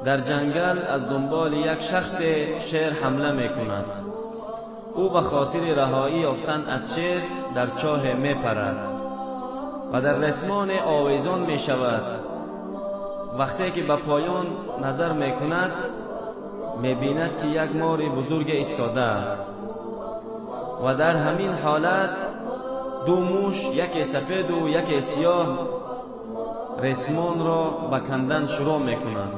در جنگل از دنبال یک شخص شیر حمله می کند. او به خاطر رهایی یافتن از شیر در چاه می پرد و در رسمان آویزان می شود. وقتی که به پایان نظر می کند می بیند که یک مار بزرگ ایستاده است و در همین حالت دو موش، یکی سفید و یکی سیاه، رسمان را به کندن شروع می کنند.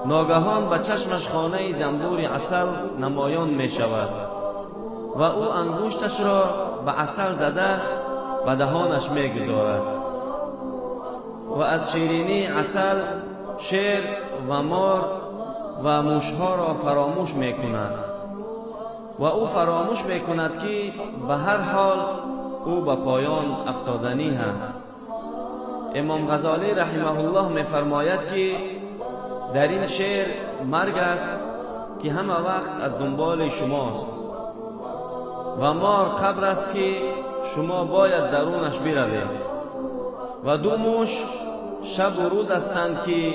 ناگهان به چشمش خانه زنبور عسل نمایان می شود و او انگشتش را به عسل زده به دهانش می گذارد و از شیرینی عسل شیر و مار و موشها را فراموش می کند و او فراموش می کند که به هر حال او به پایان افتادنی است. امام غزالی رحمه الله می فرماید که در این شعر مرگ است که همه وقت از دنبال شماست و مار قبر است که شما باید درونش بروید و دو موش شب و روز هستند که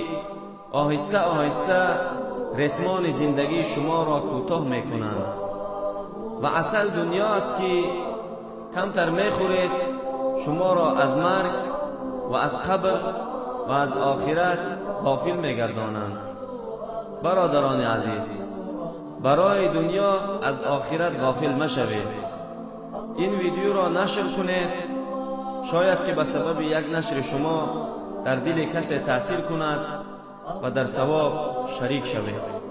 آهسته آهسته رسمان زندگی شما را کوتاه می کنند و عسل دنیا است که کمتر می خورید شما را از مرگ و از قبر و از آخرت غافل می گردانند. برادران عزیز، برای دنیا از آخرت غافل مشوید. این ویدیو را نشر کنید، شاید که به سبب یک نشر شما در دل کسی تأثیر کند و در ثواب شریک شوید.